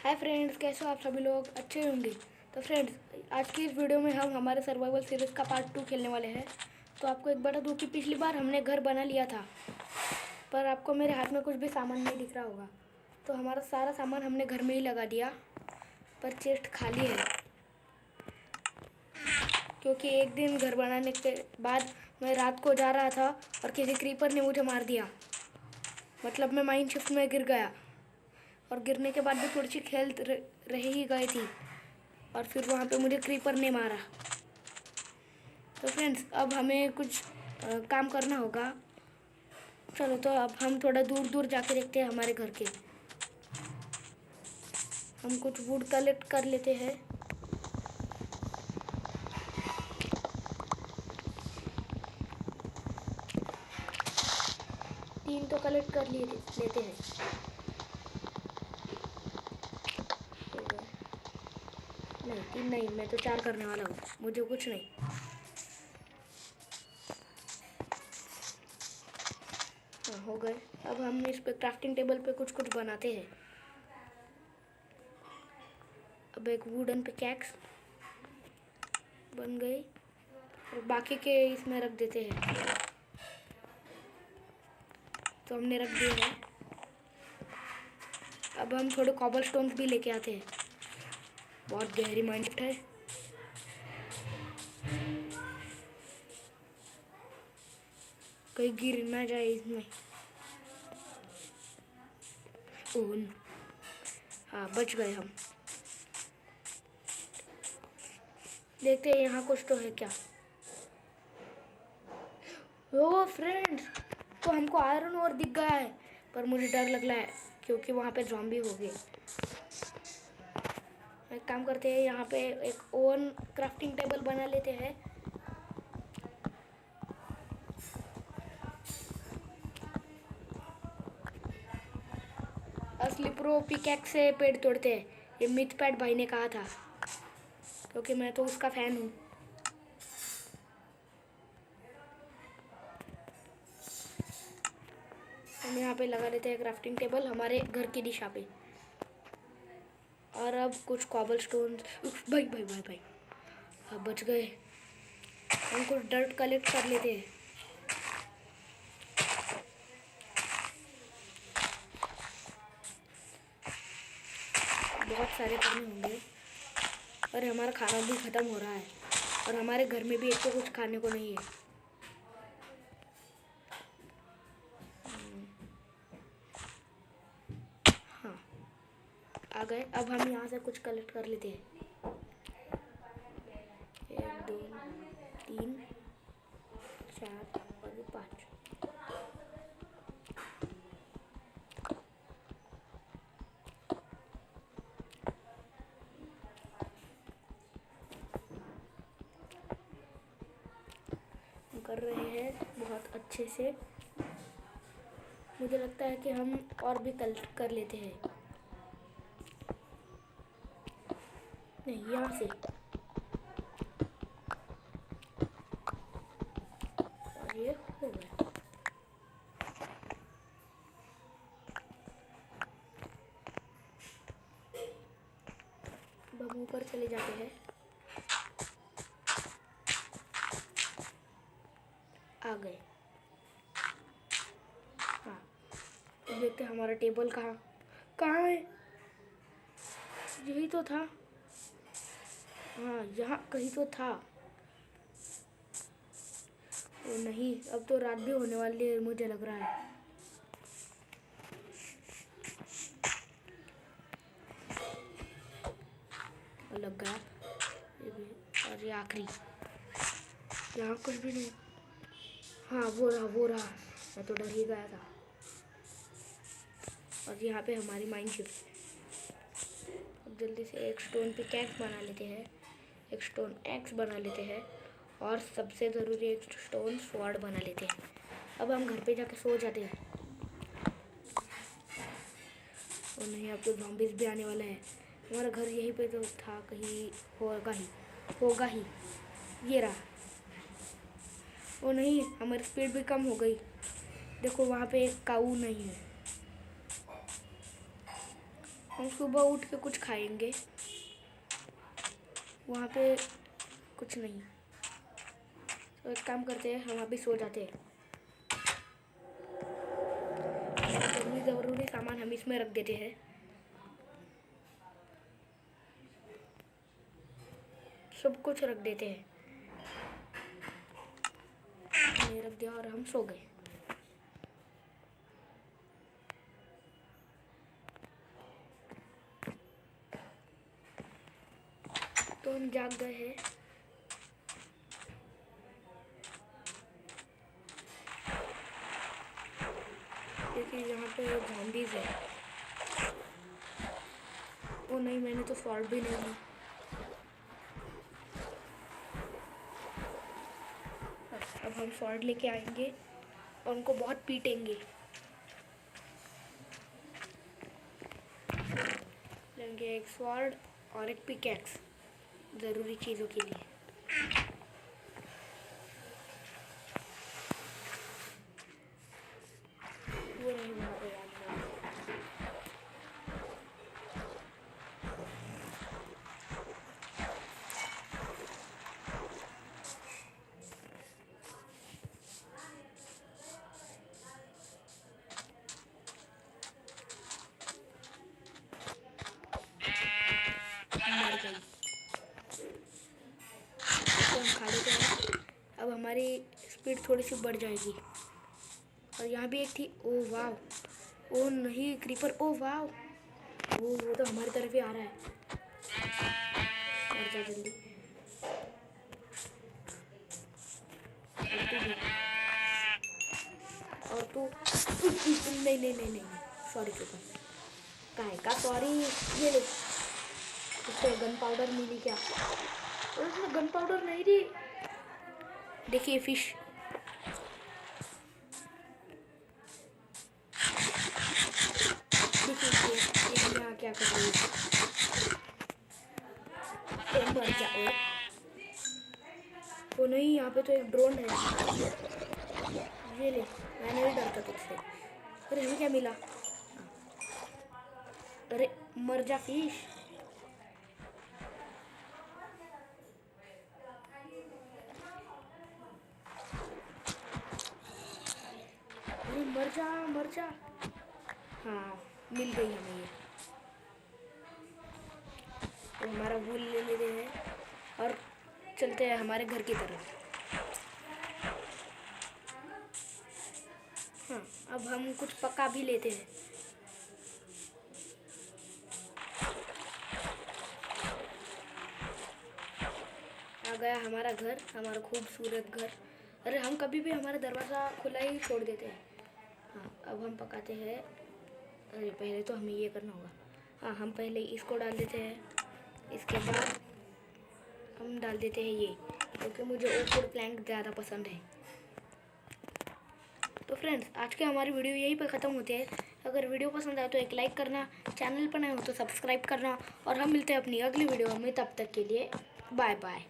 Hi friends, कैसे हो आप सभी लोग? अच्छे होंगे। तो फ्रेंड्स, आज की इस वीडियो में हम हमारे सर्वाइवल सीरीज़ का पार्ट 2 खेलने वाले हैं। तो आपको एक बता दूं कि पिछली बार हमने घर बना लिया था, पर आपको मेरे हाथ में कुछ भी सामान नहीं दिख रहा होगा। तो हमारा सारा सामान हमने घर में ही लगा दिया, पर चेस्ट खाली है, क्योंकि एक दिन घर बनाने के बाद मैं रात को जा रहा था और किसी क्रीपर ने मुझे मार दिया। मतलब मैं माइन शिफ्ट में गिर गया, और गिरने के बाद भी थोड़ी सी हेल्थ रह ही गई थी, और फिर वहाँ पे मुझे क्रीपर ने मारा। तो फ्रेंड्स, अब हमें कुछ काम करना होगा। चलो, तो अब हम थोड़ा दूर दूर जाके देखते हैं हमारे घर के। हम कुछ वुड कलेक्ट कर लेते हैं। तीन तो कलेक्ट कर लेते हैं। नहीं, तीन नहीं, मैं तो 4 करने वाला हूँ, मुझे कुछ नहीं। हाँ, हो गए। अब हम इस पे क्राफ्टिंग टेबल पे कुछ कुछ बनाते हैं। अब एक वुडन पिकैक्स बन गई, और बाकी के इसमें रख देते हैं। तो हमने रख दिया है। अब हम थोड़े कॉबल स्टोन्स भी लेके आते हैं। बहुत गहरी माइंड है। कहीं गिर ना जाए इसमें। ओह, हाँ, बच गए हम। देखते हैं यहाँ कुछ तो है क्या। ओ फ्रेंड्स, तो हमको आयरन और दिख गया है, पर मुझे डर लग रहा है क्योंकि वहाँ पे ज़ॉम्बी हो गए। एक काम करते हैं, यहाँ पे एक ओवन क्राफ्टिंग टेबल बना लेते हैं। असली प्रो पिकैक्स से पेड़ तोड़ते हैं, ये मिथ पैट भाई ने कहा था, क्योंकि मैं तो उसका फ़ैन हूँ। हम यहाँ पे लगा देते हैं क्राफ्टिंग टेबल हमारे घर की दिशा पे। और अब कुछ कॉबल स्टोन। भाई भाई भाई भाई, अब बच गए। हम कुछ डर्ट कलेक्ट कर लेते हैं। बहुत सारे पानी होंगे, और हमारा खाना भी ख़त्म हो रहा है, और हमारे घर में भी एक तो कुछ खाने को नहीं है। हाँ, आ गए। अब हम यहाँ से कुछ कलेक्ट कर लेते हैं। 1 2 3 4 और 5। हम कर रहे हैं बहुत अच्छे से। मुझे लगता है कि हम और भी कलेक्ट कर लेते हैं। नहीं, यहाँ से। और ये हो गया। अब हम ऊपर चले जाते हैं। आ गए। हाँ, अब देखते हैं हमारा टेबल कहाँ कहाँ है। यही तो था। हाँ, यहाँ कहीं तो था। ओ नहीं, अब तो रात भी होने वाली है, मुझे लग रहा है। लग गया ये भी। और ये आखिरी, यहाँ कुछ भी नहीं। हाँ, वो रहा वो रहा। मैं तो डर ही गया था। और यहाँ पे हमारी माइन शिफ्ट। अब जल्दी से एक स्टोन पिकैक्स बना लेते हैं, एक स्टोन एक्स बना लेते हैं, और सबसे ज़रूरी एक स्टोन स्वॉर्ड बना लेते हैं। अब हम घर पे जाके सो जाते हैं। और नहीं, अब तो ज़ॉम्बीज़ भी आने वाला है। हमारा घर यहीं पे तो था, कहीं होगा ही। ये रहा। ओ नहीं, हमारी स्पीड भी कम हो गई। देखो, वहाँ पे एक काऊ नहीं है। हम सुबह उठ के कुछ खाएंगे, वहाँ पे कुछ नहीं। तो एक काम करते हैं, हम अभी सो जाते हैं। ज़रूरी सामान हम इसमें रख देते हैं। सब कुछ रख देते हैं। हमने रख दिया और हम सो गए। तो हम जाग गए हैं। देखिए यहाँ पे ज़ॉम्बीज़ है। ओ नहीं, मैंने तो सॉल्व भी नहीं ली। अब हम स्वॉर्ड लेके आएंगे और उनको बहुत पीटेंगे। लेंगे एक स्वॉर्ड और एक पिकैक्स, ज़रूरी चीज़ों के लिए। वो नहीं वहाँ पे याद मर गई। तो हम खा लेते हैं। अब हमारी स्पीड थोड़ी सी बढ़ जाएगी। और यहाँ भी एक थी। ओ वाह, ओ नहीं क्रीपर, ओ वाह, वो तो हमारी तरफ ही आ रहा है। मर जा जल्दी। और तू नहीं नहीं नहीं नहीं, सॉरी क्रीपर। काहे का सॉरी। ये ले, उससे गन पाउडर मिली क्या? और उसमें गन पाउडर नहीं थी। देखिए फिश। देखिए ये यहाँ क्या कर रही है। मर जाओ। वो नहीं, यहाँ पे तो एक ड्रोन है। ये ले, मैं नहीं डरता तुझसे। अरे हमें क्या मिला? अरे मर जा फिश। अरे मर जा मर जा। हाँ मिल गई हमें ये। तो हमारा वूल ले लेते हैं और चलते हैं हमारे घर की तरफ। हाँ अब हम कुछ पका भी लेते हैं। आ गया हमारा घर, हमारा खूबसूरत घर। अरे हम कभी भी हमारा दरवाज़ा खुला ही छोड़ देते हैं। हाँ अब हम पकाते हैं। अरे पहले तो हमें ये करना होगा। हाँ हम पहले इसको डाल देते हैं, इसके बाद हम डाल देते हैं ये, क्योंकि मुझे ओक प्लैंक ज़्यादा पसंद है। तो फ्रेंड्स आज के हमारी वीडियो यहीं पर ख़त्म होती है। अगर वीडियो पसंद आए तो एक लाइक करना, चैनल पर नए हो तो सब्सक्राइब करना, और हम मिलते हैं अपनी अगली वीडियो में। तब तक के लिए बाय बाय।